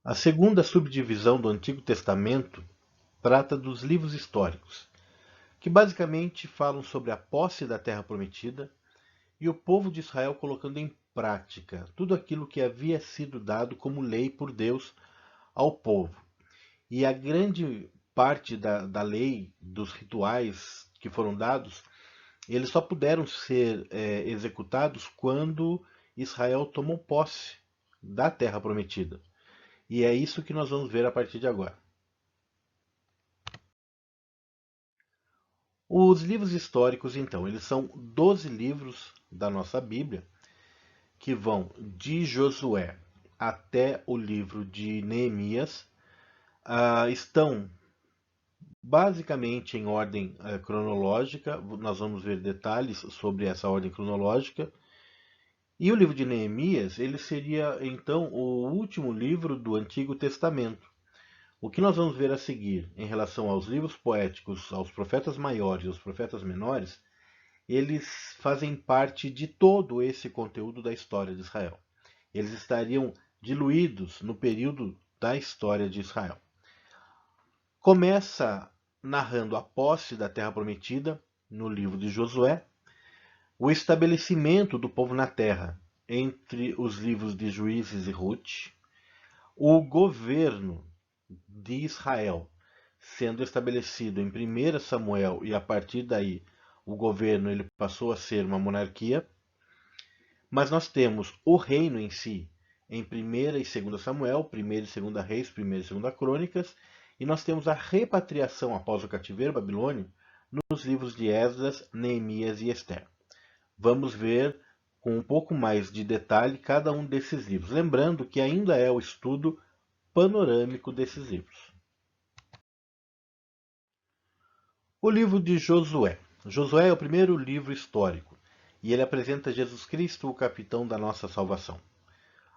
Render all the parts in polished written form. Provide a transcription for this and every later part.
A segunda subdivisão do Antigo Testamento trata dos livros históricos, que basicamente falam sobre a posse da Terra Prometida e o povo de Israel colocando em prática tudo aquilo que havia sido dado como lei por Deus ao povo. E a grande parte da lei, dos rituais que foram dados, eles só puderam ser executados quando Israel tomou posse da Terra Prometida. E é isso que nós vamos ver a partir de agora. Os livros históricos, então, eles são 12 livros da nossa Bíblia, que vão de Josué até o livro de Neemias. Estão basicamente em ordem cronológica. Nós vamos ver detalhes sobre essa ordem cronológica. E o livro de Neemias, ele seria então o último livro do Antigo Testamento. O que nós vamos ver a seguir em relação aos livros poéticos, aos profetas maiores e aos profetas menores, eles fazem parte de todo esse conteúdo da história de Israel. Eles estariam diluídos no período da história de Israel. Começa narrando a posse da Terra Prometida, no livro de Josué, o estabelecimento do povo na terra, entre os livros de Juízes e Ruth, o governo de Israel sendo estabelecido em 1 Samuel, e a partir daí o governo ele passou a ser uma monarquia. Mas nós temos o reino em si em 1 e 2 Samuel, 1 e 2 Reis, 1 e 2 Crônicas, e nós temos a repatriação após o cativeiro babilônio nos livros de Esdras, Neemias e Esther. Vamos ver com um pouco mais de detalhe cada um desses livros, lembrando que ainda é o estudo panorâmico desses livros. O livro de Josué. Josué é o primeiro livro histórico e ele apresenta Jesus Cristo, o capitão da nossa salvação.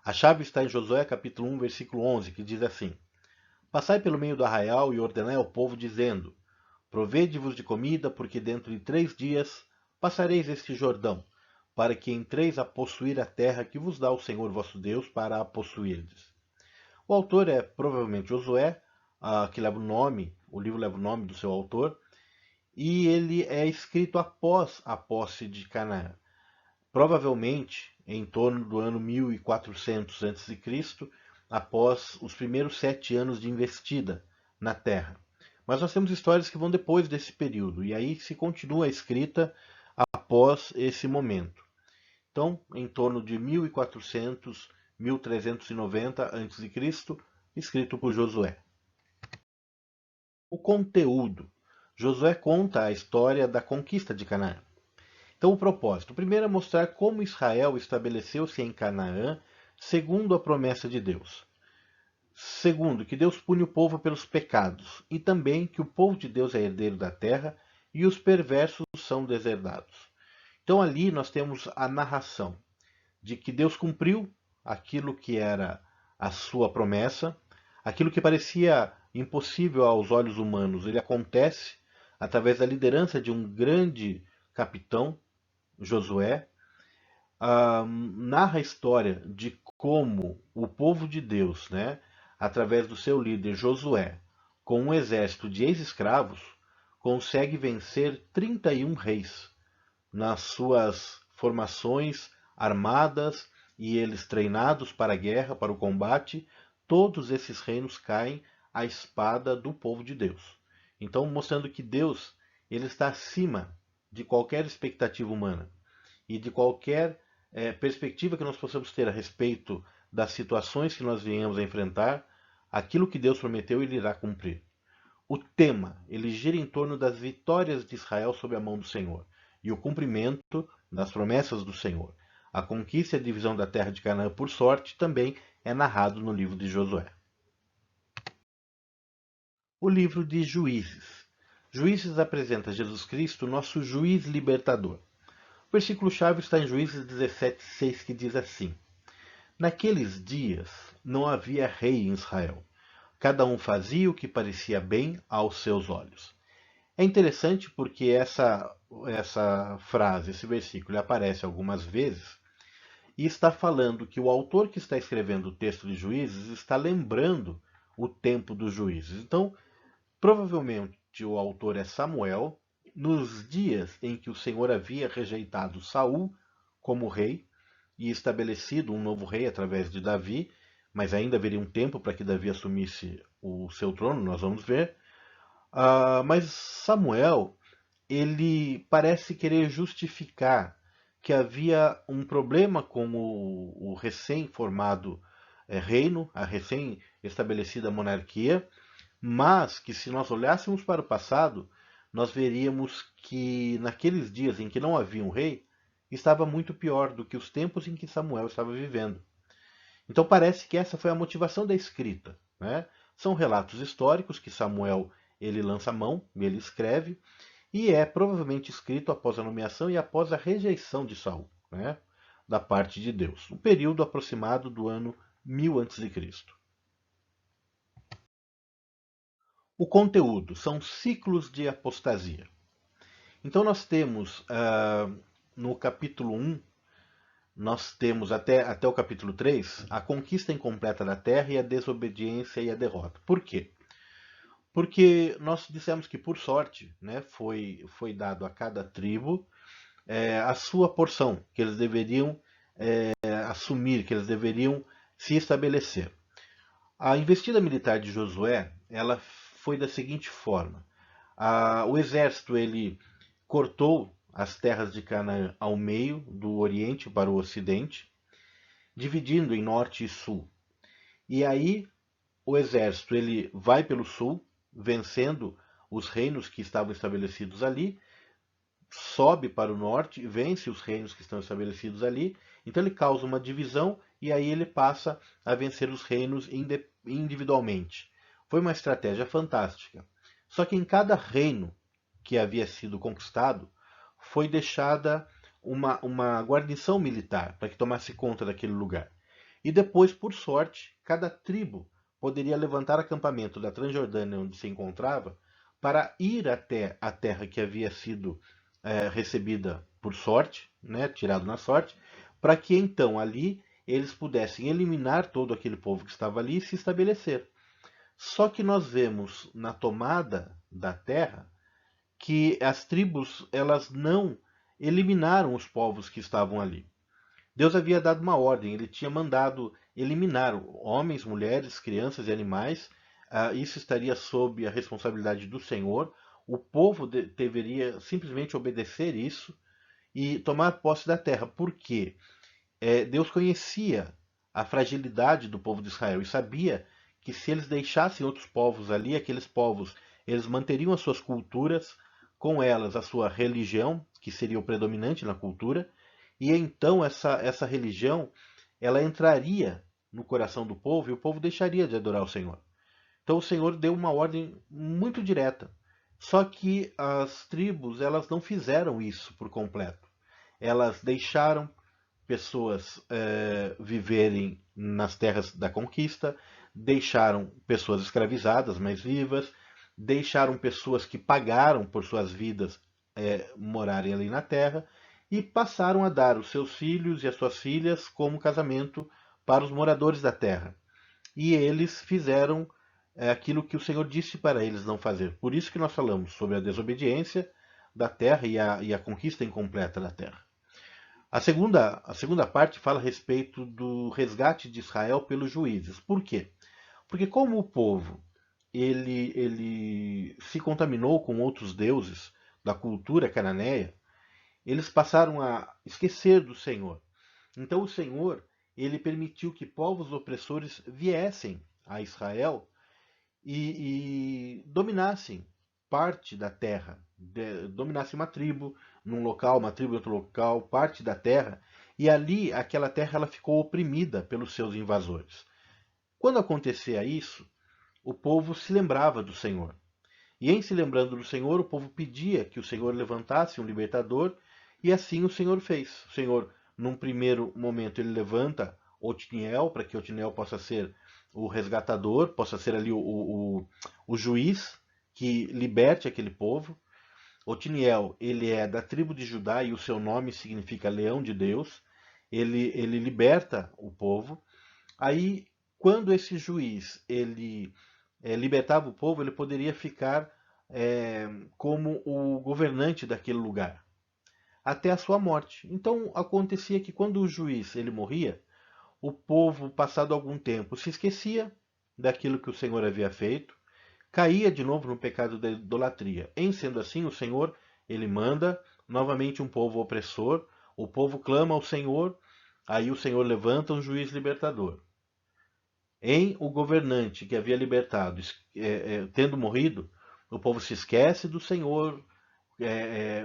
A chave está em Josué capítulo 1, versículo 11, que diz assim: Passai pelo meio do arraial e ordenai ao povo, dizendo: Provede-vos de comida, porque dentro de 3 dias passareis este Jordão, para que entreis a possuir a terra que vos dá o Senhor vosso Deus para a possuirdes. O autor é provavelmente Josué, que leva o nome, o livro leva o nome do seu autor, e ele é escrito após a posse de Canaã. Provavelmente em torno do ano 1400 a.C., após os primeiros 7 anos de investida na Terra. Mas nós temos histórias que vão depois desse período, e aí se continua a escrita após esse momento. Então, em torno de 1400, 1390 a.C., escrito por Josué. O conteúdo. Josué conta a história da conquista de Canaã. Então, o propósito: o primeiro é mostrar como Israel estabeleceu-se em Canaã segundo a promessa de Deus. Segundo, que Deus pune o povo pelos pecados, e também que o povo de Deus é herdeiro da terra e os perversos são deserdados. Então, ali nós temos a narração de que Deus cumpriu aquilo que era a sua promessa, aquilo que parecia impossível aos olhos humanos, ele acontece através da liderança de um grande capitão, Josué, narra a história de como o povo de Deus, né, através do seu líder Josué, com um exército de ex-escravos, consegue vencer 31 reis nas suas formações armadas e eles treinados para a guerra, para o combate. Todos esses reinos caem à espada do povo de Deus. Então, mostrando que Deus ele está acima de qualquer expectativa humana e de qualquer perspectiva que nós possamos ter a respeito das situações que nós venhamos a enfrentar. Aquilo que Deus prometeu, ele irá cumprir. O tema, ele gira em torno das vitórias de Israel sob a mão do Senhor e o cumprimento das promessas do Senhor. A conquista e a divisão da terra de Canaã por sorte também é narrado no livro de Josué. O livro de Juízes. Juízes apresenta Jesus Cristo, nosso juiz libertador. O versículo-chave está em Juízes 17:6, que diz assim: Naqueles dias não havia rei em Israel. Cada um fazia o que parecia bem aos seus olhos. É interessante porque essa frase, esse versículo, aparece algumas vezes e está falando que o autor que está escrevendo o texto de Juízes está lembrando o tempo dos juízes. Então, provavelmente o autor é Samuel, nos dias em que o Senhor havia rejeitado Saul como rei e estabelecido um novo rei através de Davi, mas ainda haveria um tempo para que Davi assumisse o seu trono, nós vamos ver. Mas Samuel, ele parece querer justificar que havia um problema com o recém-formado reino, a recém-estabelecida monarquia, mas que se nós olhássemos para o passado, nós veríamos que naqueles dias em que não havia um rei, estava muito pior do que os tempos em que Samuel estava vivendo. Então parece que essa foi a motivação da escrita, né? São relatos históricos que Samuel ele lança a mão, ele escreve, e é provavelmente escrito após a nomeação e após a rejeição de Saul, né? Da parte de Deus. Um período aproximado do ano 1000 a.C. O conteúdo são ciclos de apostasia. Então nós temos no capítulo 1, nós temos até o capítulo 3 a conquista incompleta da terra e a desobediência e a derrota. Por quê? Porque nós dissemos que por sorte, né, foi dado a cada tribo a sua porção, que eles deveriam assumir, que eles deveriam se estabelecer. A investida militar de Josué, ela foi da seguinte forma: o exército ele cortou as terras de Canaã ao meio, do oriente para o ocidente, dividindo em norte e sul. E aí o exército ele vai pelo sul, vencendo os reinos que estavam estabelecidos ali, sobe para o norte, vence os reinos que estão estabelecidos ali, então ele causa uma divisão e aí ele passa a vencer os reinos individualmente. Foi uma estratégia fantástica. Só que em cada reino que havia sido conquistado, foi deixada uma guarnição militar para que tomasse conta daquele lugar. E depois, por sorte, cada tribo poderia levantar acampamento da Transjordânia onde se encontrava para ir até a terra que havia sido recebida por sorte, né, tirado na sorte, para que então ali eles pudessem eliminar todo aquele povo que estava ali e se estabelecer. Só que nós vemos na tomada da terra que as tribos elas não eliminaram os povos que estavam ali. Deus havia dado uma ordem, ele tinha mandado eliminar homens, mulheres, crianças e animais. Isso estaria sob a responsabilidade do Senhor. O povo deveria simplesmente obedecer isso e tomar posse da terra. Por quê? Deus conhecia a fragilidade do povo de Israel e sabia que se eles deixassem outros povos ali, aqueles povos eles manteriam as suas culturas, com elas a sua religião, que seria o predominante na cultura, e então essa religião ela entraria no coração do povo e o povo deixaria de adorar o Senhor. Então o Senhor deu uma ordem muito direta. Só que as tribos elas não fizeram isso por completo. Elas deixaram pessoas viverem nas terras da conquista, deixaram pessoas escravizadas, mas vivas, deixaram pessoas que pagaram por suas vidas morarem ali na terra e passaram a dar os seus filhos e as suas filhas como casamento para os moradores da terra. E eles fizeram aquilo que o Senhor disse para eles não fazer. Por isso que nós falamos sobre a desobediência da terra e a conquista incompleta da terra. A segunda parte fala a respeito do resgate de Israel pelos juízes. Por quê? Porque como o povo ele se contaminou com outros deuses da cultura cananeia, eles passaram a esquecer do Senhor. Então o Senhor ele permitiu que povos opressores viessem a Israel e dominassem parte da terra, dominassem uma tribo num local, uma tribo em outro local, parte da terra, e ali aquela terra ela ficou oprimida pelos seus invasores. Quando acontecia isso, o povo se lembrava do Senhor. E em se lembrando do Senhor, o povo pedia que o Senhor levantasse um libertador, e assim o Senhor fez. O Senhor, num primeiro momento, ele levanta Otniel, para que Otniel possa ser o resgatador, possa ser ali o juiz que liberte aquele povo. Otniel, ele é da tribo de Judá e o seu nome significa leão de Deus. ele liberta o povo. Aí, quando esse juiz ele libertava o povo, ele poderia ficar como o governante daquele lugar, até a sua morte. Então, acontecia que quando o juiz ele morria, o povo, passado algum tempo, se esquecia daquilo que o Senhor havia feito, caía de novo no pecado da idolatria. Em sendo assim, o Senhor ele manda novamente um povo opressor, o povo clama ao Senhor, aí o Senhor levanta um juiz libertador. Em o governante que havia libertado, tendo morrido, o povo se esquece do Senhor,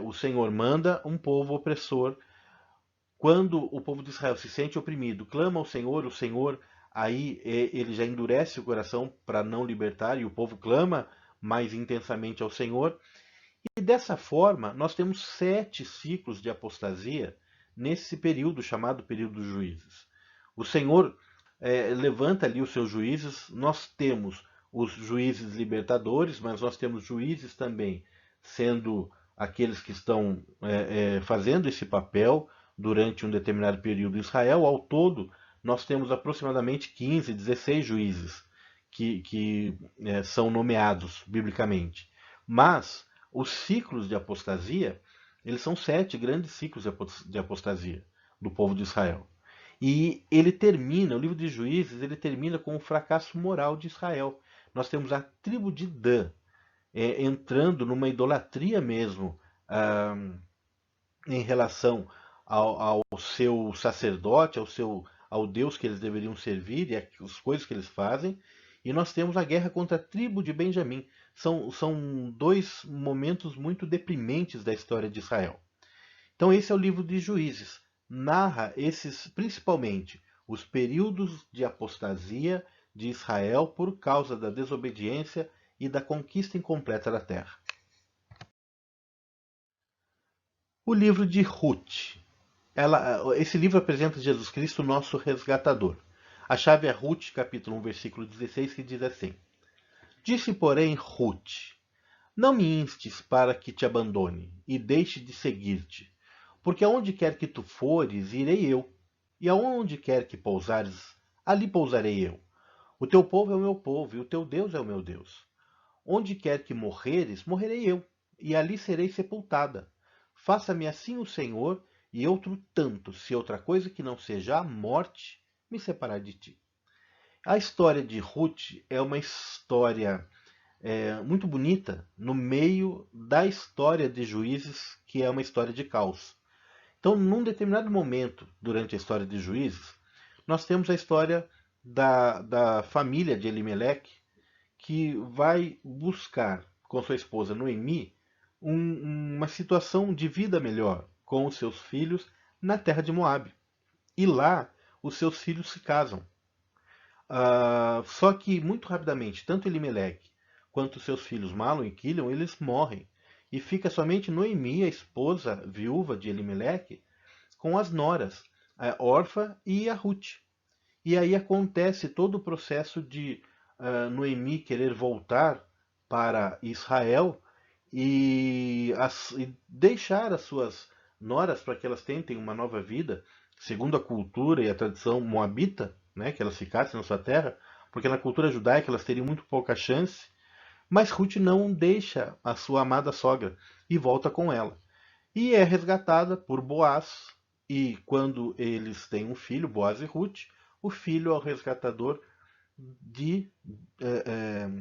o Senhor manda um povo opressor. Quando o povo de Israel se sente oprimido, clama ao Senhor, o Senhor aí ele já endurece o coração para não libertar, e o povo clama mais intensamente ao Senhor. E dessa forma, nós temos 7 ciclos de apostasia nesse período chamado período dos juízes. O Senhor levanta ali os seus juízes, nós temos os juízes libertadores, mas nós temos juízes também sendo aqueles que estão fazendo esse papel durante um determinado período em Israel. Ao todo, nós temos aproximadamente 15, 16 juízes que são nomeados biblicamente. Mas os ciclos de apostasia, eles são 7 grandes ciclos de apostasia do povo de Israel. E ele termina, o livro de Juízes, ele termina com o fracasso moral de Israel. Nós temos a tribo de Dan entrando numa idolatria mesmo, ah, em relação ao seu sacerdote, ao Deus que eles deveriam servir e as coisas que eles fazem. E nós temos a guerra contra a tribo de Benjamim. São 2 momentos muito deprimentes da história de Israel. Então esse é o livro de Juízes. Narra principalmente, os períodos de apostasia de Israel por causa da desobediência e da conquista incompleta da terra. O livro de Ruth. Esse livro apresenta Jesus Cristo, nosso resgatador. A chave é Ruth, capítulo 1, versículo 16, que diz assim: Disse, porém, Ruth: Não me instes para que te abandone e deixe de seguir-te, porque aonde quer que tu fores, irei eu, e aonde quer que pousares, ali pousarei eu. O teu povo é o meu povo, e o teu Deus é o meu Deus. Onde quer que morreres, morrerei eu, e ali serei sepultada. Faça-me assim o Senhor, e outro tanto, se outra coisa que não seja a morte me separar de ti. A história de Ruth é uma história muito bonita no meio da história de Juízes, que é uma história de caos. Então, num determinado momento durante a história de Juízes, nós temos a história da família de Elimeleque, que vai buscar com sua esposa Noemi uma situação de vida melhor com os seus filhos na terra de Moabe. E lá os seus filhos se casam. Só que muito rapidamente, tanto Elimeleque quanto seus filhos Malom e Quilion, eles morrem. E fica somente Noemi, a esposa viúva de Elimeleque, com as noras, a Orfa e a Ruth. E aí acontece todo o processo de Noemi querer voltar para Israel e deixar as suas noras para que elas tentem uma nova vida, segundo a cultura e a tradição moabita, né, que elas ficassem na sua terra, porque na cultura judaica elas teriam muito pouca chance, mas Ruth não deixa a sua amada sogra e volta com ela. E é resgatada por Boaz, e quando eles têm um filho, Boaz e Ruth, o filho é o resgatador de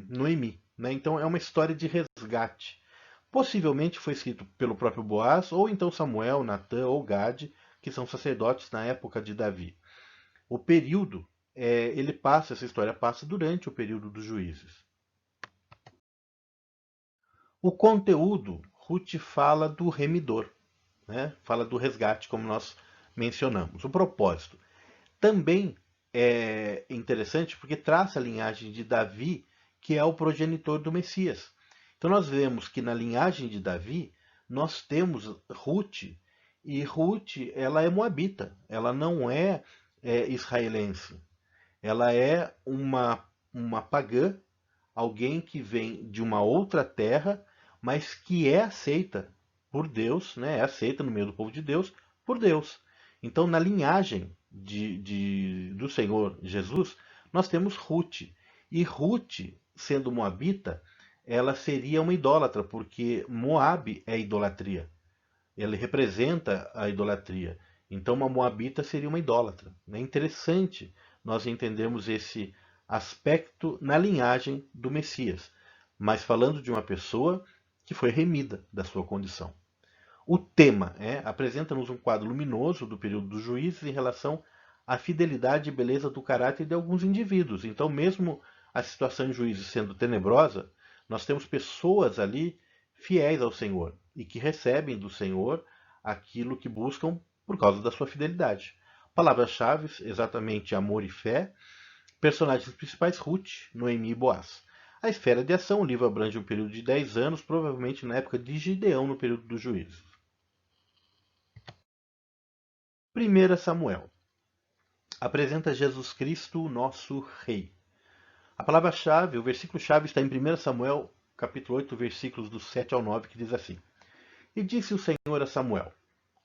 Noemi. Né? Então é uma história de resgate. Possivelmente foi escrito pelo próprio Boaz, ou então Samuel, Natã ou Gade, que são sacerdotes na época de Davi. O período, essa história passa durante o período dos juízes. O conteúdo, Ruth fala do remidor, né? Fala do resgate, como nós mencionamos. O propósito também é interessante porque traça a linhagem de Davi, que é o progenitor do Messias. Então nós vemos que na linhagem de Davi nós temos Ruth, e Ruth ela é moabita, ela não é israelense. Ela é uma pagã, alguém que vem de uma outra terra, mas que é aceita por Deus, né? É aceita no meio do povo de Deus por Deus. Então, na linhagem do Senhor Jesus, nós temos Ruth. E Ruth, sendo moabita, ela seria uma idólatra, porque Moabe é idolatria. Ele representa a idolatria. Então, uma moabita seria uma idólatra. É interessante nós entendermos esse aspecto na linhagem do Messias, mas falando de uma pessoa que foi remida da sua condição. O tema apresenta-nos um quadro luminoso do período dos juízes em relação à fidelidade e beleza do caráter de alguns indivíduos. Então, mesmo a situação em Juízes sendo tenebrosa, nós temos pessoas ali fiéis ao Senhor e que recebem do Senhor aquilo que buscam por causa da sua fidelidade. Palavras-chave, exatamente amor e fé. Personagens principais, Ruth, Noemi e Boaz. A esfera de ação, o livro abrange um período de 10 anos, provavelmente na época de Gideão, no período dos juízes. 1 Samuel apresenta Jesus Cristo, o nosso Rei. A palavra-chave, o versículo-chave está em 1 Samuel, capítulo 8, versículos do 7 ao 9, que diz assim: E disse o Senhor a Samuel: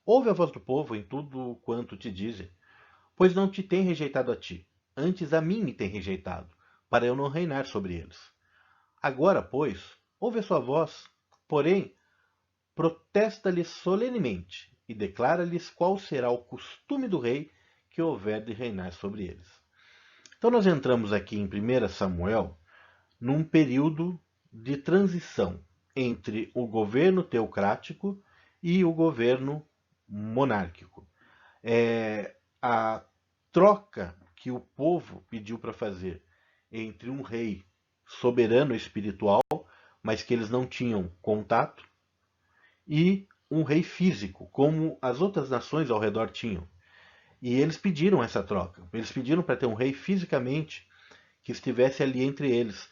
Ouve a voz do povo em tudo quanto te dizem, pois não te tem rejeitado a ti, antes a mim me tem rejeitado, para eu não reinar sobre eles. Agora, pois, ouve a sua voz, porém, protesta-lhes solenemente e declara-lhes qual será o costume do rei que houver de reinar sobre eles. Então nós entramos aqui em 1 Samuel num período de transição entre o governo teocrático e o governo monárquico. A troca que o povo pediu para fazer entre um rei soberano espiritual, mas que eles não tinham contato, e um rei físico, como as outras nações ao redor tinham. E eles pediram essa troca. Eles pediram para ter um rei fisicamente que estivesse ali entre eles,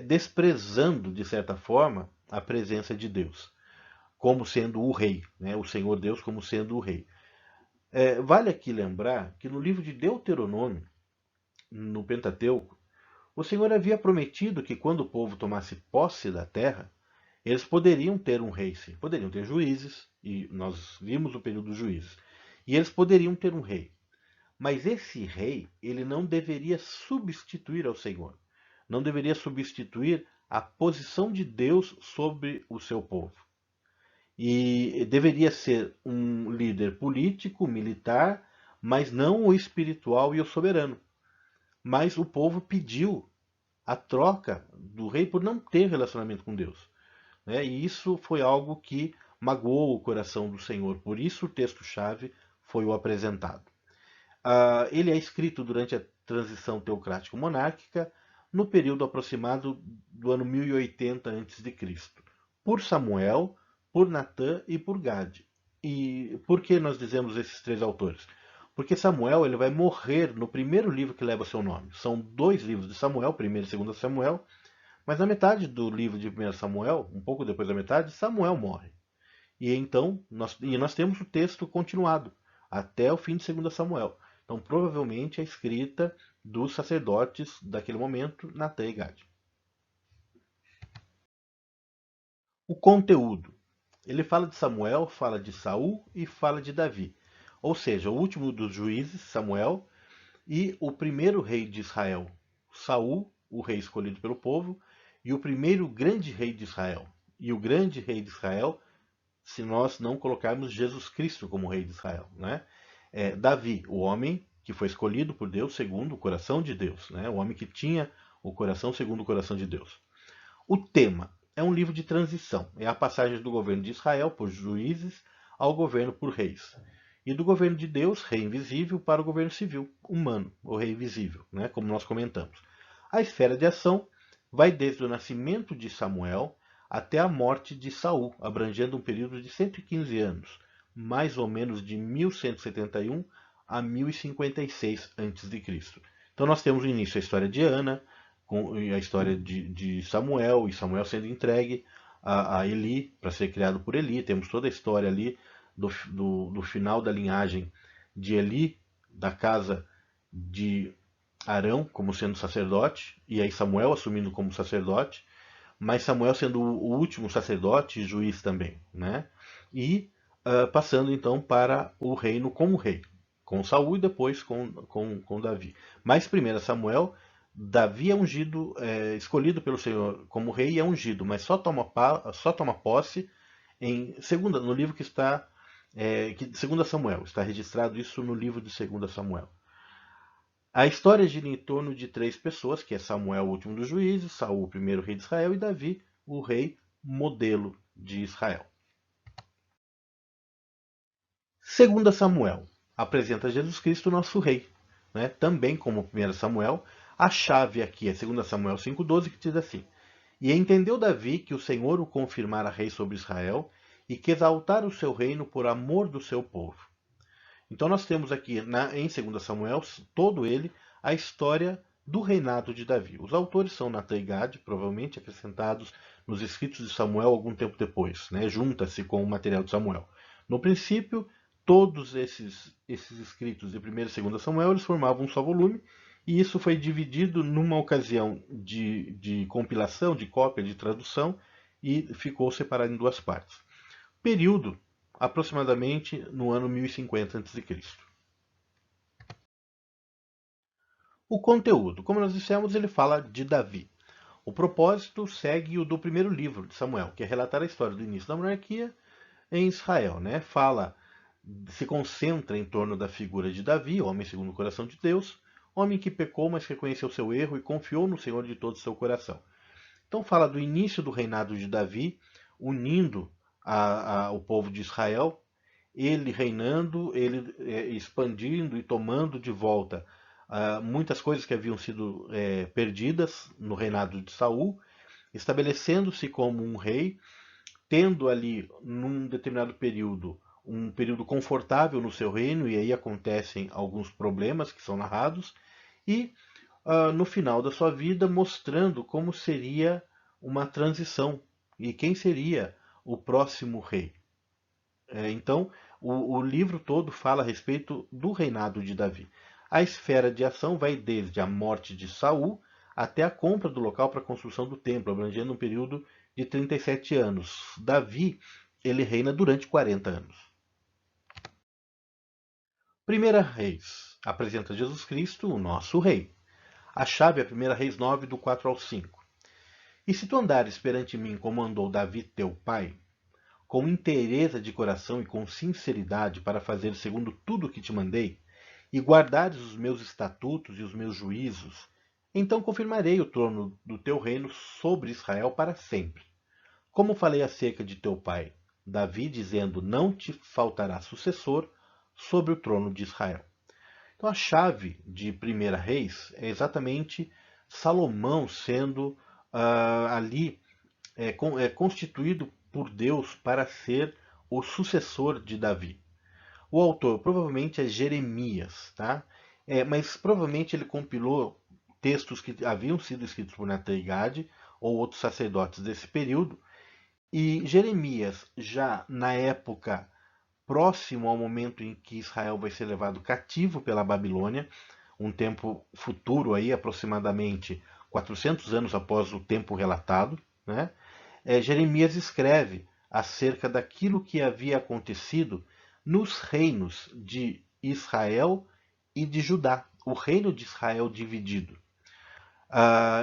desprezando, de certa forma, a presença de Deus, como sendo o rei, né? O Senhor Deus como sendo o rei. Vale aqui lembrar que no livro de Deuteronômio, no Pentateuco, o Senhor havia prometido que quando o povo tomasse posse da terra, eles poderiam ter um rei, sim. Poderiam ter juízes, e nós vimos o período dos juízes. E eles poderiam ter um rei. Mas esse rei, ele não deveria substituir ao Senhor. Não deveria substituir a posição de Deus sobre o seu povo. E deveria ser um líder político, militar, mas não o espiritual e o soberano. Mas o povo pediu a troca do rei por não ter relacionamento com Deus. E isso foi algo que magoou o coração do Senhor. Por isso o texto-chave foi o apresentado. Ele é escrito durante a transição teocrático-monárquica, no período aproximado do ano 1080 a.C., por Samuel, por Natã e por Gade. E por que nós dizemos esses três autores? Porque Samuel ele vai morrer no primeiro livro que leva seu nome. São dois livros de Samuel, 1º e 2 Samuel, mas na metade do livro de 1 Samuel, um pouco depois da metade, Samuel morre. E então nós temos o texto continuado até o fim de 2 Samuel. Então provavelmente é escrita dos sacerdotes daquele momento, Natã e Gade. O conteúdo. Ele fala de Samuel, fala de Saul e fala de Davi. Ou seja, o último dos juízes, Samuel, e o primeiro rei de Israel, Saul, o rei escolhido pelo povo, e o primeiro grande rei de Israel. E o grande rei de Israel, se nós não colocarmos Jesus Cristo como rei de Israel, né? Davi, o homem que foi escolhido por Deus segundo o coração de Deus, né? O homem que tinha o coração segundo o coração de Deus. O tema é um livro de transição, é a passagem do governo de Israel por juízes ao governo por reis. E do governo de Deus, rei invisível, para o governo civil, humano, o rei visível, né? Como nós comentamos. A esfera de ação vai desde o nascimento de Samuel até a morte de Saul, abrangendo um período de 115 anos, mais ou menos de 1171 a 1056 a.C. Então nós temos no início a história de Ana, com a história de Samuel, e Samuel sendo entregue a Eli, para ser criado por Eli. Temos toda a história ali do final da linhagem de Eli, da casa de Arão como sendo sacerdote, e aí Samuel assumindo como sacerdote, mas Samuel sendo o último sacerdote e juiz também, né? E passando então para o reino como rei, com Saul e depois com Davi. Mas 1 Samuel, Davi é ungido, escolhido pelo Senhor como rei e é ungido, mas só toma posse no livro que está, 2 Samuel, está registrado isso no livro de 2 Samuel. A história gira em torno de três pessoas, que é Samuel, o último dos juízes, Saul, o primeiro rei de Israel, e Davi, o rei modelo de Israel. 2 Samuel apresenta Jesus Cristo, nosso rei. Né? Também como 1 Samuel, a chave aqui é 2 Samuel 5,12, que diz assim: E entendeu Davi que o Senhor o confirmara rei sobre Israel e que exaltara o seu reino por amor do seu povo. Então nós temos aqui em 2 Samuel, todo ele, a história do reinado de Davi. Os autores são Natan e Gad, provavelmente acrescentados nos escritos de Samuel algum tempo depois, né? Junta-se com o material de Samuel. No princípio, todos esses escritos de 1 e 2 Samuel eles formavam um só volume, e isso foi dividido numa ocasião de compilação, de cópia, de tradução, e ficou separado em duas partes. Período aproximadamente no ano 1050 a.C. O conteúdo, como nós dissemos, ele fala de Davi. O propósito segue o do primeiro livro de Samuel, que é relatar a história do início da monarquia em Israel. Né? Se concentra em torno da figura de Davi, homem segundo o coração de Deus, homem que pecou, mas reconheceu seu erro e confiou no Senhor de todo o seu coração. Então fala do início do reinado de Davi, unindo o povo de Israel, ele reinando, ele expandindo e tomando de volta muitas coisas que haviam sido perdidas no reinado de Saul, estabelecendo-se como um rei, tendo ali, num determinado período, um período confortável no seu reino, e aí acontecem alguns problemas que são narrados, e no final da sua vida mostrando como seria uma transição e quem seria o próximo rei. Então, o livro todo fala a respeito do reinado de Davi. A esfera de ação vai desde a morte de Saul até a compra do local para a construção do templo, abrangendo um período de 37 anos. Davi, ele reina durante 40 anos. 1 Reis apresenta Jesus Cristo, o nosso rei. A chave é 1 Reis 9, do 4 ao 5. E se tu andares perante mim como andou Davi teu pai, com inteireza de coração e com sinceridade para fazer segundo tudo o que te mandei, e guardares os meus estatutos e os meus juízos, então confirmarei o trono do teu reino sobre Israel para sempre. Como falei acerca de teu pai, Davi, dizendo, não te faltará sucessor sobre o trono de Israel. Então a chave de 1 Reis é exatamente Salomão sendo ali constituído por Deus para ser o sucessor de Davi. O autor provavelmente é Jeremias, tá? Mas provavelmente ele compilou textos que haviam sido escritos por Natan e Gad ou outros sacerdotes desse período, e Jeremias, já na época próximo ao momento em que Israel vai ser levado cativo pela Babilônia, um tempo futuro aí, aproximadamente 400 anos após o tempo relatado, né? Jeremias escreve acerca daquilo que havia acontecido nos reinos de Israel e de Judá, o reino de Israel dividido.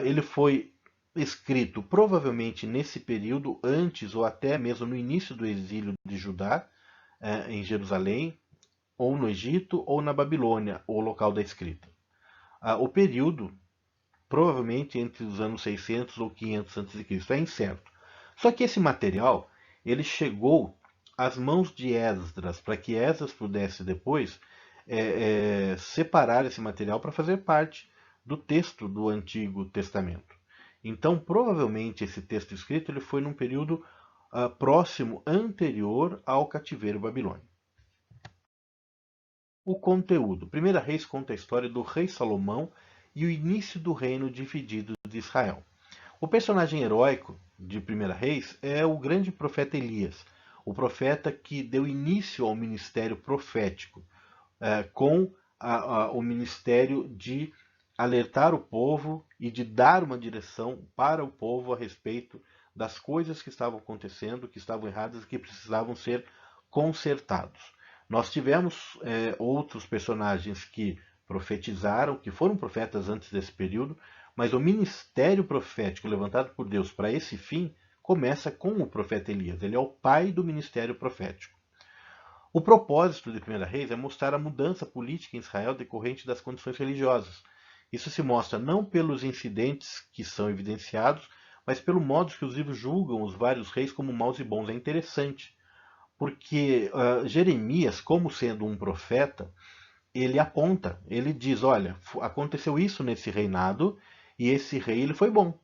Ele foi escrito provavelmente nesse período, antes ou até mesmo no início do exílio de Judá, em Jerusalém, ou no Egito, ou na Babilônia, o local da escrita. O período, provavelmente entre os anos 600 ou 500 a.C., é incerto. Só que esse material ele chegou às mãos de Esdras, para que Esdras pudesse depois separar esse material para fazer parte do texto do Antigo Testamento. Então, provavelmente, esse texto escrito ele foi num período próximo, anterior ao cativeiro babilônico. O conteúdo. 1 Reis conta a história do rei Salomão e o início do reino dividido de Israel. O personagem heróico de 1 Reis é o grande profeta Elias, o profeta que deu início ao ministério profético, com o ministério de alertar o povo e de dar uma direção para o povo a respeito das coisas que estavam acontecendo, que estavam erradas e que precisavam ser consertados. Nós tivemos outros personagens que profetizaram, que foram profetas antes desse período, mas o ministério profético levantado por Deus para esse fim começa com o profeta Elias. Ele é o pai do ministério profético. O propósito de 1 Reis é mostrar a mudança política em Israel decorrente das condições religiosas. Isso se mostra não pelos incidentes que são evidenciados, mas pelo modo que os livros julgam os vários reis como maus e bons. É interessante, porque Jeremias, como sendo um profeta, ele aponta, ele diz, olha, aconteceu isso nesse reinado e esse rei ele foi bom.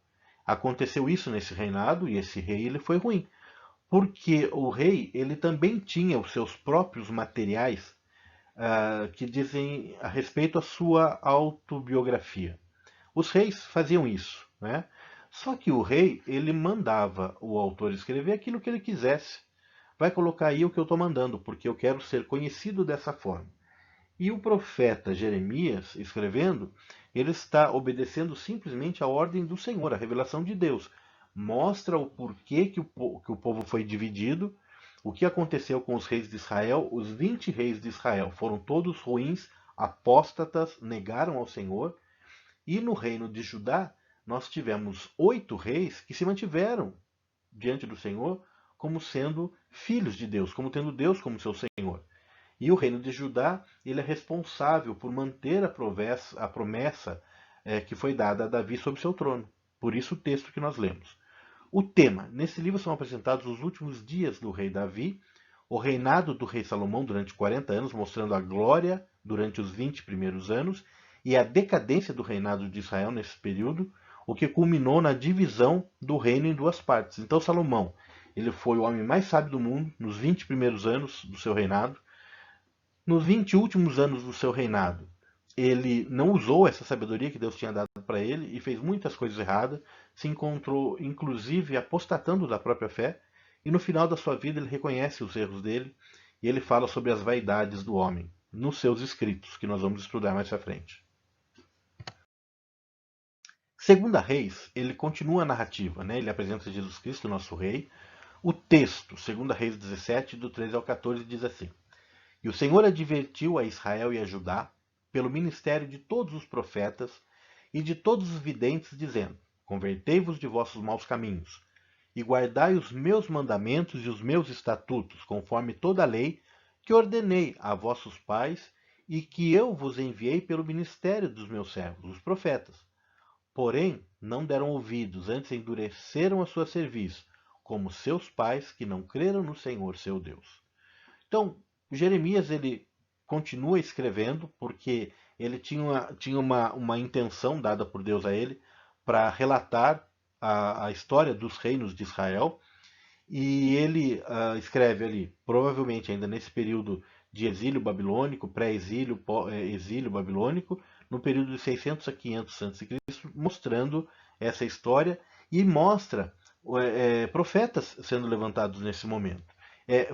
Aconteceu isso nesse reinado e esse rei ele foi ruim. Porque o rei ele também tinha os seus próprios materiais que dizem a respeito à sua autobiografia. Os reis faziam isso, né? Só que o rei ele mandava o autor escrever aquilo que ele quisesse. Vai colocar aí o que eu estou mandando, porque eu quero ser conhecido dessa forma. E o profeta Jeremias, escrevendo, ele está obedecendo simplesmente à ordem do Senhor, a revelação de Deus. Mostra o porquê que o povo foi dividido, o que aconteceu com os reis de Israel. Os 20 reis de Israel foram todos ruins, apóstatas, negaram ao Senhor. E no reino de Judá, nós tivemos 8 reis que se mantiveram diante do Senhor como sendo filhos de Deus, como tendo Deus como seu Senhor. E o reino de Judá ele é responsável por manter a promessa que foi dada a Davi sobre seu trono. Por isso o texto que nós lemos. O tema. Nesse livro são apresentados os últimos dias do rei Davi, o reinado do rei Salomão durante 40 anos, mostrando a glória durante os 20 primeiros anos, e a decadência do reinado de Israel nesse período, o que culminou na divisão do reino em duas partes. Então Salomão ele foi o homem mais sábio do mundo nos 20 primeiros anos do seu reinado. Nos 20 últimos anos do seu reinado, ele não usou essa sabedoria que Deus tinha dado para ele e fez muitas coisas erradas, se encontrou inclusive apostatando da própria fé, e no final da sua vida ele reconhece os erros dele e ele fala sobre as vaidades do homem nos seus escritos, que nós vamos estudar mais à frente. Segunda Reis, ele continua a narrativa, né? Ele apresenta Jesus Cristo, nosso rei. O texto, Segunda Reis 17, do 13 ao 14, diz assim: E o Senhor advertiu a Israel e a Judá, pelo ministério de todos os profetas e de todos os videntes, dizendo: Convertei-vos de vossos maus caminhos, e guardai os meus mandamentos e os meus estatutos, conforme toda a lei que ordenei a vossos pais e que eu vos enviei pelo ministério dos meus servos, os profetas. Porém, não deram ouvidos, antes endureceram a sua cerviz, como seus pais que não creram no Senhor seu Deus. Então, Jeremias ele continua escrevendo porque ele tinha uma intenção dada por Deus a ele para relatar a história dos reinos de Israel. E ele escreve ali, provavelmente ainda nesse período de exílio babilônico, pré-exílio, exílio babilônico, no período de 600 a 500 a.C., mostrando essa história e mostra profetas sendo levantados nesse momento.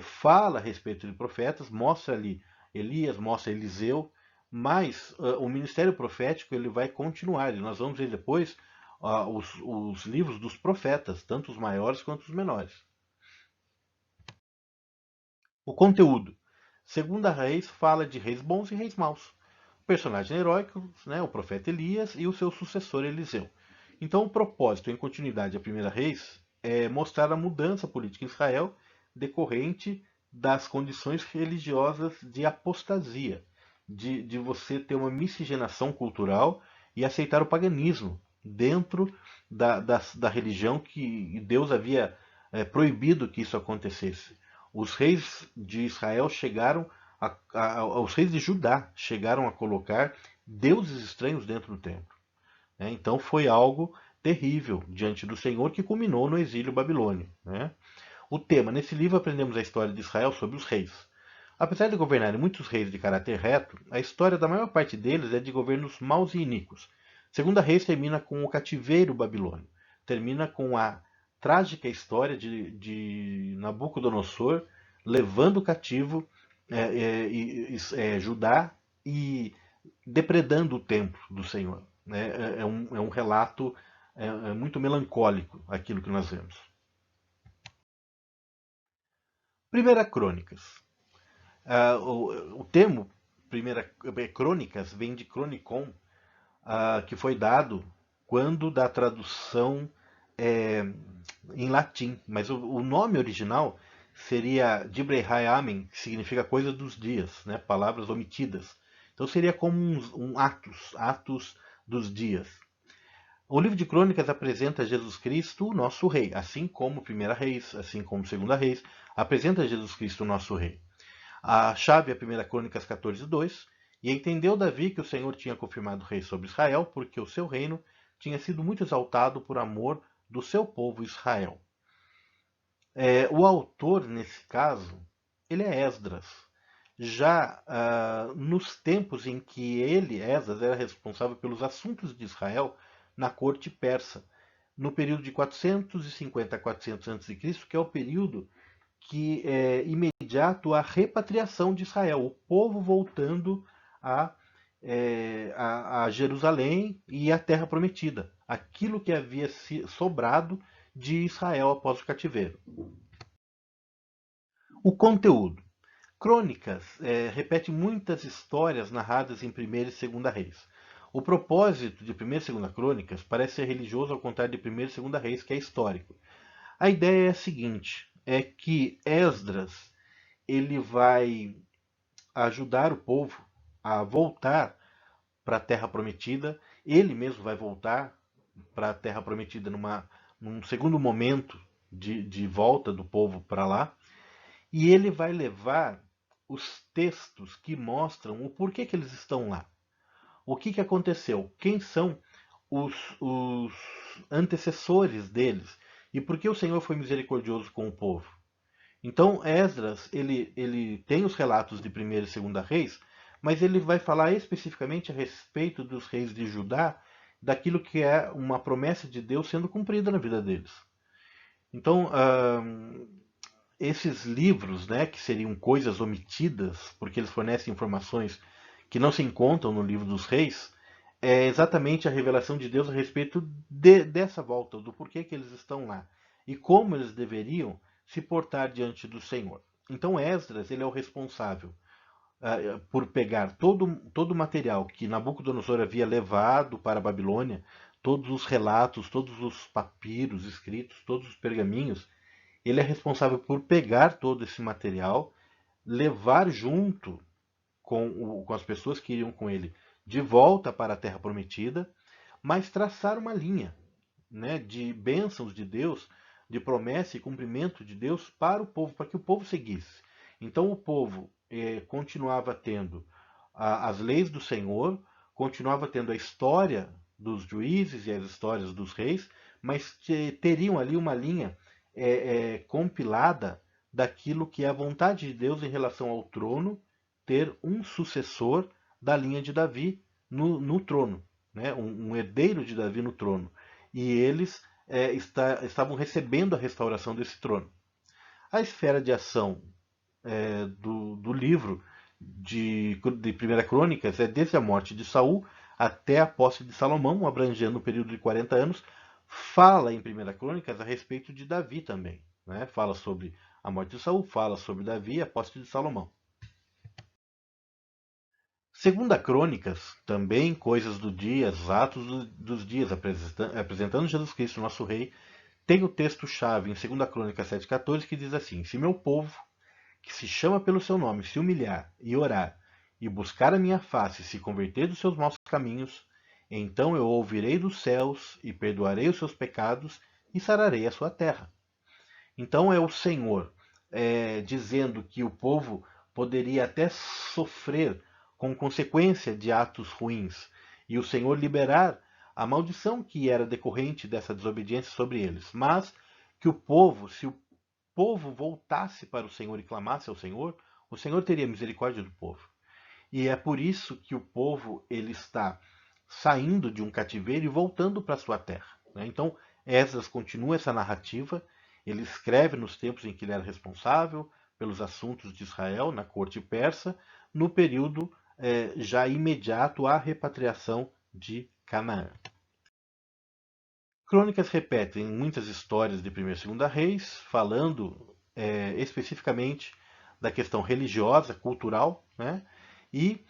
Fala a respeito de profetas, mostra ali Elias, mostra Eliseu, mas o ministério profético ele vai continuar. E nós vamos ver depois os livros dos profetas, tanto os maiores quanto os menores. O conteúdo. Segunda Reis fala de reis bons e reis maus. Personagens heróicos, né, o profeta Elias e o seu sucessor Eliseu. Então o propósito, em continuidade à Primeira Reis, é mostrar a mudança política em Israel decorrente das condições religiosas de apostasia, de você ter uma miscigenação cultural e aceitar o paganismo dentro da religião que Deus havia proibido que isso acontecesse. Os reis de Israel chegaram, os reis de Judá chegaram a colocar deuses estranhos dentro do templo. Né? Então foi algo terrível diante do Senhor que culminou no exílio babilônio. Né? O tema. Nesse livro aprendemos a história de Israel sobre os reis. Apesar de governarem muitos reis de caráter reto, a história da maior parte deles é de governos maus e iníquos. Segunda Reis termina com o cativeiro babilônio. Termina com a trágica história de Nabucodonosor levando cativo Judá e depredando o templo do Senhor. É um relato muito melancólico aquilo que nós vemos. Primeira Crônicas. O termo Primeira Crônicas vem de Chronicon, que foi dado quando da tradução é, em latim, mas o nome original seria Dibrei-Hayamin, que significa coisa dos dias, né? Palavras omitidas. Então seria como um atos dos dias. O livro de Crônicas apresenta Jesus Cristo, o nosso rei, assim como Primeira Reis, assim como Segunda Reis, apresenta Jesus Cristo, o nosso rei. A chave é 1 Crônicas 14:2, e entendeu Davi que o Senhor tinha confirmado rei sobre Israel, porque o seu reino tinha sido muito exaltado por amor do seu povo Israel. O autor, nesse caso, ele é Esdras. Já nos tempos em que ele, Esdras, era responsável pelos assuntos de Israel na corte persa, no período de 450 a 400 a.C., que é o período que é imediato à repatriação de Israel, o povo voltando a, a Jerusalém e à Terra Prometida, aquilo que havia sobrado de Israel após o cativeiro. O conteúdo. Crônicas repete muitas histórias narradas em 1ª e 2ª Reis. O propósito de 1ª e 2ª Crônicas parece ser religioso, ao contrário de 1ª e 2ª Reis, que é histórico. A ideia é a seguinte, é que Esdras ele vai ajudar o povo a voltar para a Terra Prometida, ele mesmo vai voltar para a Terra Prometida num segundo momento de volta do povo para lá, e ele vai levar os textos que mostram o porquê que eles estão lá. O que aconteceu? Quem são os antecessores deles? E por que o Senhor foi misericordioso com o povo? Então, Esdras, ele tem os relatos de 1ª e 2ª Reis, mas ele vai falar especificamente a respeito dos reis de Judá, daquilo que é uma promessa de Deus sendo cumprida na vida deles. Então, esses livros, né, que seriam coisas omitidas, porque eles fornecem informações que não se encontram no livro dos reis, é exatamente a revelação de Deus a respeito dessa volta, do porquê que eles estão lá e como eles deveriam se portar diante do Senhor. Então Esdras ele é o responsável por pegar todo o material que Nabucodonosor havia levado para a Babilônia, todos os relatos, todos os papiros escritos, todos os pergaminhos, ele é responsável por pegar todo esse material, levar junto com as pessoas que iriam com ele de volta para a Terra Prometida, mas traçar uma linha, né, de bênçãos de Deus, de promessa e cumprimento de Deus para o povo, para que o povo seguisse. Então o povo continuava tendo as leis do Senhor, continuava tendo a história dos juízes e as histórias dos reis, mas teriam ali uma linha compilada daquilo que é a vontade de Deus em relação ao trono, ter um sucessor da linha de Davi no trono, né? Um herdeiro de Davi no trono. E eles estavam recebendo a restauração desse trono. A esfera de ação do livro de 1ª Crônicas é desde a morte de Saul até a posse de Salomão, abrangendo um período de 40 anos. Fala em 1ª Crônicas a respeito de Davi também. Né? Fala sobre a morte de Saul, fala sobre Davi e a posse de Salomão. 2ª Crônicas, também coisas do dia, os atos dos dias, apresentando Jesus Cristo, nosso Rei, tem o texto-chave em 2ª Crônicas 7,14 que diz assim: Se meu povo, que se chama pelo seu nome, se humilhar e orar, e buscar a minha face e se converter dos seus maus caminhos, então eu ouvirei dos céus e perdoarei os seus pecados e sararei a sua terra. Então é o Senhor dizendo que o povo poderia até sofrer com consequência de atos ruins, e o Senhor liberar a maldição que era decorrente dessa desobediência sobre eles, mas que o povo, se o povo voltasse para o Senhor e clamasse ao Senhor, o Senhor teria misericórdia do povo. E é por isso que o povo ele está saindo de um cativeiro e voltando para a sua terra. Né? Então, Esdras continua essa narrativa, ele escreve nos tempos em que ele era responsável pelos assuntos de Israel, na corte persa, no período já imediato à repatriação de Canaã. Crônicas repetem muitas histórias de 1ª e 2ª Reis, falando especificamente da questão religiosa, cultural, né? E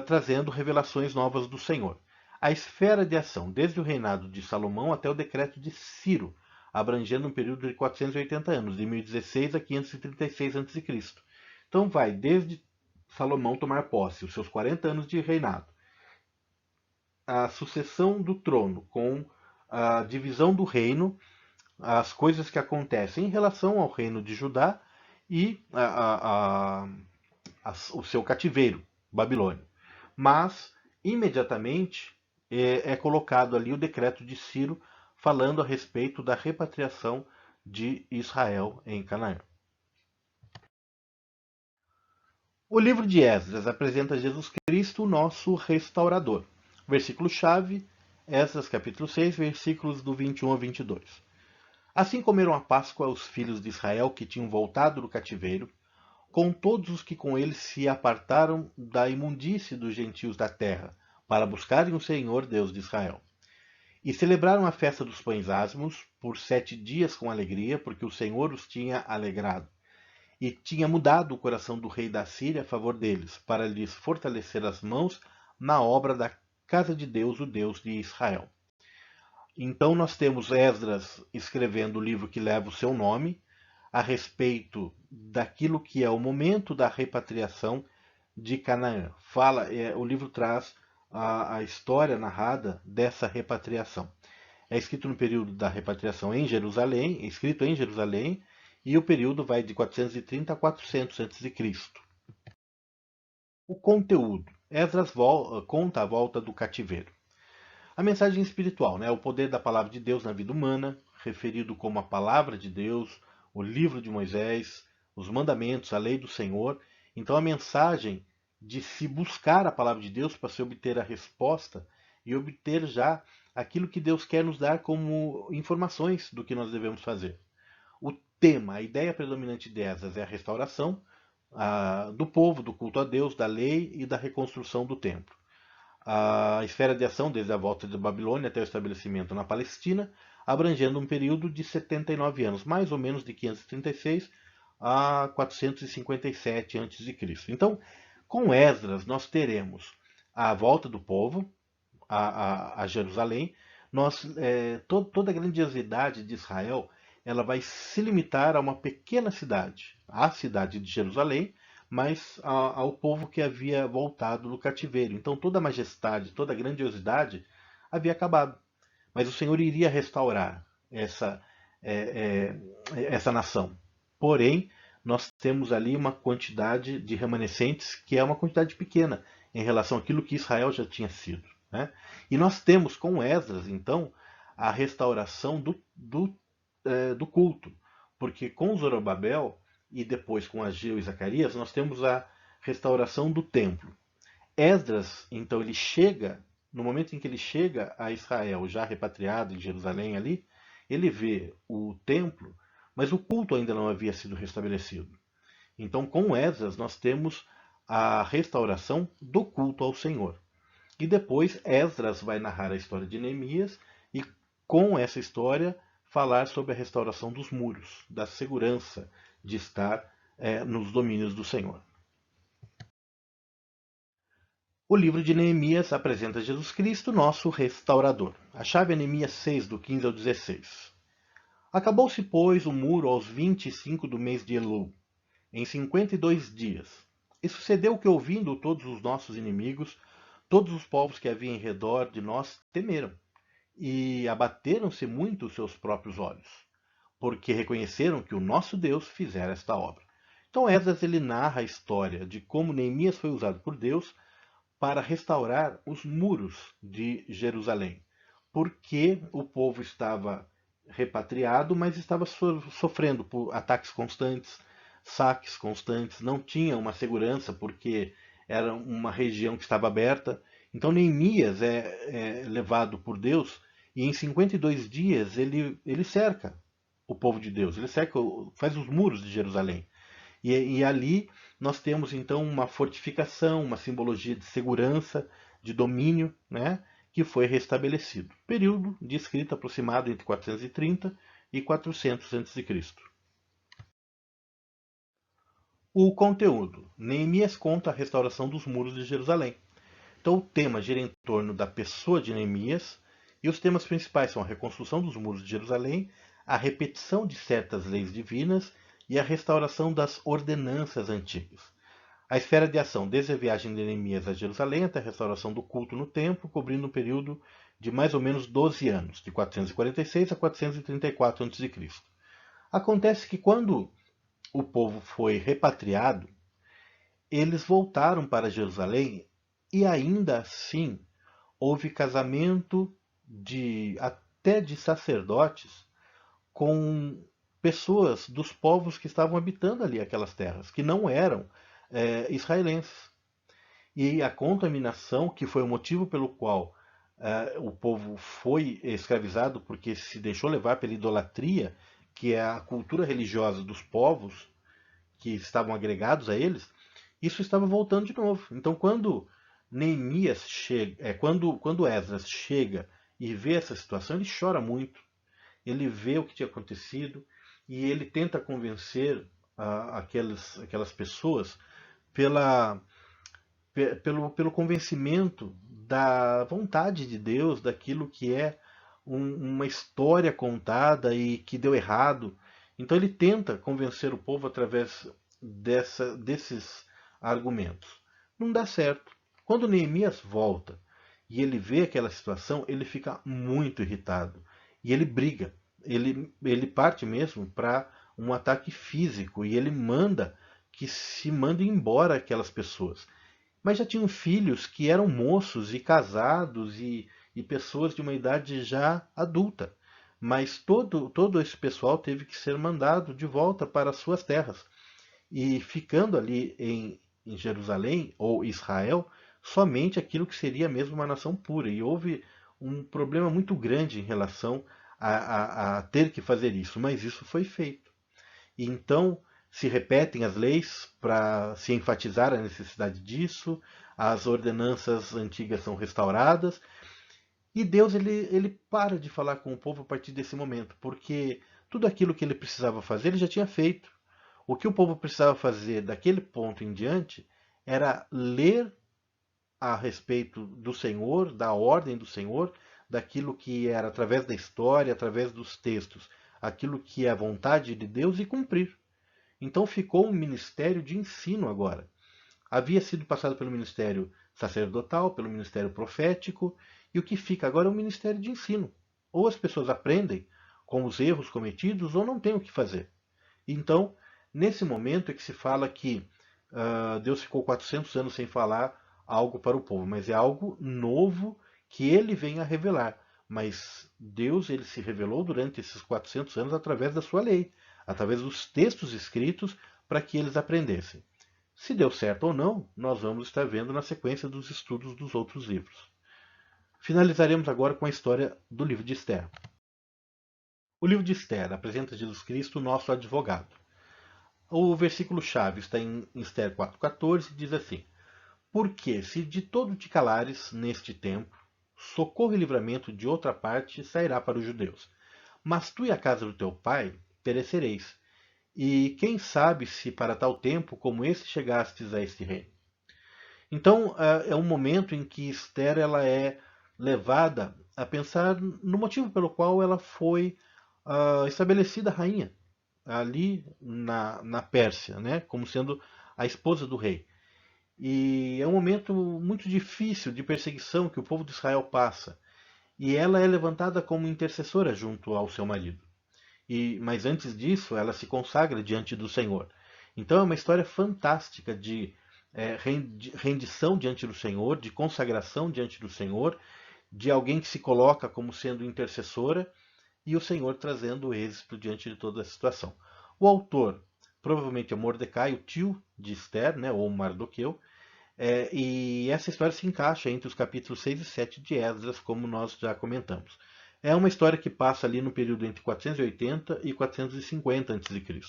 trazendo revelações novas do Senhor. A esfera de ação, desde o reinado de Salomão até o decreto de Ciro, abrangendo um período de 480 anos, de 1016 a 536 a.C. Então vai desde Salomão tomar posse, os seus 40 anos de reinado, a sucessão do trono com a divisão do reino, as coisas que acontecem em relação ao reino de Judá e o seu cativeiro babilônio. Mas, imediatamente, é colocado ali o decreto de Ciro falando a respeito da repatriação de Israel em Canaã. O livro de Esdras apresenta Jesus Cristo, o nosso restaurador. Versículo-chave, Esdras capítulo 6, versículos do 21 ao 22. Assim comeram a Páscoa os filhos de Israel que tinham voltado do cativeiro, com todos os que com eles se apartaram da imundície dos gentios da terra, para buscarem o Senhor Deus de Israel. E celebraram a festa dos pães asmos por 7 dias com alegria, porque o Senhor os tinha alegrado. E tinha mudado o coração do rei da Síria a favor deles, para lhes fortalecer as mãos na obra da casa de Deus, o Deus de Israel. Então nós temos Esdras escrevendo o livro que leva o seu nome, a respeito daquilo que é o momento da repatriação de Canaã. O livro traz a história narrada dessa repatriação. É escrito no período da repatriação em Jerusalém, escrito em Jerusalém, e o período vai de 430 a 400 a.C. O conteúdo. Esdras conta a volta do cativeiro. A mensagem espiritual, né? O poder da palavra de Deus na vida humana, referido como a palavra de Deus, o livro de Moisés, os mandamentos, a lei do Senhor. Então a mensagem de se buscar a palavra de Deus para se obter a resposta e obter já aquilo que Deus quer nos dar como informações do que nós devemos fazer. O tema, a ideia predominante dessas é a restauração do povo, do culto a Deus, da lei e da reconstrução do templo. A esfera de ação desde a volta da Babilônia até o estabelecimento na Palestina, abrangendo um período de 79 anos, mais ou menos de 536 a 457 a.C. Então, com Esdras, nós teremos a volta do povo a Jerusalém. Toda a grandiosidade de Israel ela vai se limitar a uma pequena cidade, a cidade de Jerusalém, mas ao povo que havia voltado do cativeiro. Então toda a majestade, toda a grandiosidade havia acabado. Mas o Senhor iria restaurar essa nação. Porém, nós temos ali uma quantidade de remanescentes que é uma quantidade pequena em relação àquilo que Israel já tinha sido. Né? E nós temos com Esdras, então, a restauração do culto. Porque com Zorobabel e depois com Ageu e Zacarias, nós temos a restauração do templo. Esdras, então, ele chega, no momento em que ele chega a Israel, já repatriado em Jerusalém ali, ele vê o templo, mas o culto ainda não havia sido restabelecido. Então, com Esdras, nós temos a restauração do culto ao Senhor. E depois Esdras vai narrar a história de Neemias e, com essa história, falar sobre a restauração dos muros, da segurança de estar nos domínios do Senhor. O livro de Neemias apresenta Jesus Cristo, nosso restaurador. A chave é Neemias 6, do 15 ao 16. Acabou-se, pois, o muro aos 25 do mês de Elul, em 52 dias. E sucedeu que, ouvindo todos os nossos inimigos, todos os povos que havia em redor de nós temeram, e abateram-se muito os seus próprios olhos, porque reconheceram que o nosso Deus fizera esta obra. Então Esdras ele narra a história de como Neemias foi usado por Deus para restaurar os muros de Jerusalém, porque o povo estava repatriado, mas estava sofrendo por ataques constantes, saques constantes, não tinha uma segurança porque era uma região que estava aberta. Então Neemias é levado por Deus e em 52 dias ele cerca o povo de Deus, ele cerca, faz os muros de Jerusalém. E ali nós temos então uma fortificação, uma simbologia de segurança, de domínio, né, que foi restabelecido. Período de escrita aproximado entre 430 e 400 a.C. O conteúdo. Neemias conta a restauração dos muros de Jerusalém. Então o tema gira em torno da pessoa de Neemias e os temas principais são a reconstrução dos muros de Jerusalém, a repetição de certas leis divinas e a restauração das ordenanças antigas. A esfera de ação, desde a viagem de Neemias a Jerusalém até a restauração do culto no templo, cobrindo um período de mais ou menos 12 anos, de 446 a 434 a.C. Acontece que quando o povo foi repatriado, eles voltaram para Jerusalém e ainda assim houve casamento até de sacerdotes com pessoas dos povos que estavam habitando ali aquelas terras, que não eram israelenses. E a contaminação, que foi o motivo pelo qual o povo foi escravizado, porque se deixou levar pela idolatria, que é a cultura religiosa dos povos que estavam agregados a eles, isso estava voltando de novo. Então, quando Neemias chega, quando Esdras chega e vê essa situação, ele chora muito. Ele vê o que tinha acontecido e ele tenta convencer aquelas pessoas pela, pelo convencimento da vontade de Deus, daquilo que é uma história contada e que deu errado. Então ele tenta convencer o povo através desses argumentos. Não dá certo. Quando Neemias volta e ele vê aquela situação, ele fica muito irritado e ele briga. Ele parte mesmo para um ataque físico e ele manda que se mandem embora aquelas pessoas. Mas já tinham filhos que eram moços e casados e pessoas de uma idade já adulta. Mas todo esse pessoal teve que ser mandado de volta para as suas terras. E ficando ali em Jerusalém ou Israel, somente aquilo que seria mesmo uma nação pura. E houve um problema muito grande em relação a ter que fazer isso, mas isso foi feito. E então se repetem as leis para se enfatizar a necessidade disso, as ordenanças antigas são restauradas, e Deus ele para de falar com o povo a partir desse momento, porque tudo aquilo que ele precisava fazer ele já tinha feito. O que o povo precisava fazer daquele ponto em diante era ler a respeito do Senhor, da ordem do Senhor, daquilo que era através da história, através dos textos, aquilo que é a vontade de Deus e cumprir. Então ficou um ministério de ensino agora. Havia sido passado pelo ministério sacerdotal, pelo ministério profético, e o que fica agora é um ministério de ensino. Ou as pessoas aprendem com os erros cometidos, ou não têm o que fazer. Então, nesse momento é que se fala que Deus ficou 400 anos sem falar algo para o povo, mas é algo novo que ele vem a revelar. Mas Deus ele se revelou durante esses 400 anos através da sua lei, através dos textos escritos para que eles aprendessem. Se deu certo ou não, nós vamos estar vendo na sequência dos estudos dos outros livros. Finalizaremos agora com a história do livro de Esther. O livro de Esther apresenta Jesus Cristo, nosso advogado. O versículo-chave está em Esther 4,14 e diz assim: Porque se de todo te calares neste tempo, socorro e livramento de outra parte sairá para os judeus. Mas tu e a casa do teu pai perecereis. E quem sabe se para tal tempo como esse chegastes a este reino. Então é um momento em que Esther ela é levada a pensar no motivo pelo qual ela foi estabelecida rainha ali na Pérsia, né, como sendo a esposa do rei. E é um momento muito difícil de perseguição que o povo de Israel passa. E ela é levantada como intercessora junto ao seu marido. Mas antes disso, ela se consagra diante do Senhor. Então é uma história fantástica de rendição diante do Senhor, de consagração diante do Senhor, de alguém que se coloca como sendo intercessora e o Senhor trazendo o êxito diante de toda a situação. O autor provavelmente é Mordecai, o tio de Esther, né, ou Mardoqueu, e essa história se encaixa entre os capítulos 6 e 7 de Esdras, como nós já comentamos. É uma história que passa ali no período entre 480 e 450 a.C.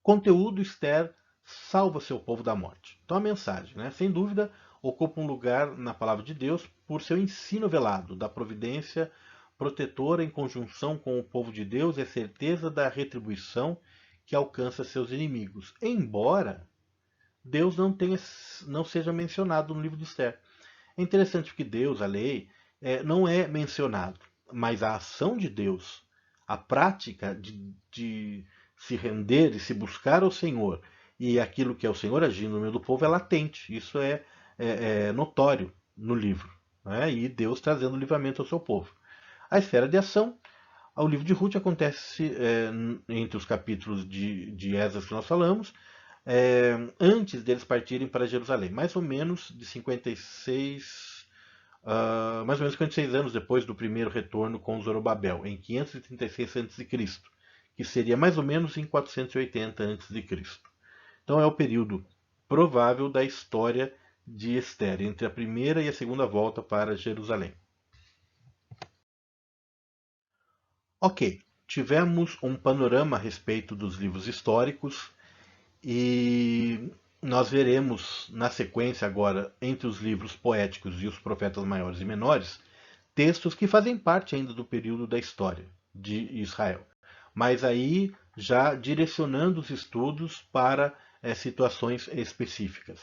Conteúdo: Esther salva seu povo da morte. Então a mensagem, né, sem dúvida, ocupa um lugar na palavra de Deus por seu ensino velado da providência protetora em conjunção com o povo de Deus e a certeza da retribuição que alcança seus inimigos, embora Deus não seja mencionado no livro de Esther. É interessante que Deus, a lei, não é mencionado, mas a ação de Deus, a prática de se render e se buscar ao Senhor e aquilo que é o Senhor agindo no meio do povo é latente. Isso é notório no livro. Né? E Deus trazendo livramento ao seu povo. A esfera de ação, o livro de Ruth acontece entre os capítulos de Esdras que nós falamos, antes deles partirem para Jerusalém, mais ou menos de 56, mais ou menos 56 anos depois do primeiro retorno com Zorobabel, em 536 a.C., que seria mais ou menos em 480 a.C. Então é o período provável da história de Esther, entre a primeira e a segunda volta para Jerusalém. Ok, tivemos um panorama a respeito dos livros históricos e nós veremos na sequência agora, entre os livros poéticos e os profetas maiores e menores, textos que fazem parte ainda do período da história de Israel. Mas aí já direcionando os estudos para situações específicas.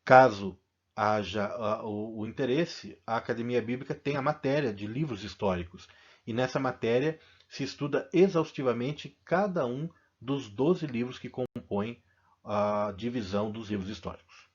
Caso haja o interesse, a Academia Bíblica tem a matéria de livros históricos. E nessa matéria se estuda exaustivamente cada um dos 12 livros que compõem a divisão dos livros históricos.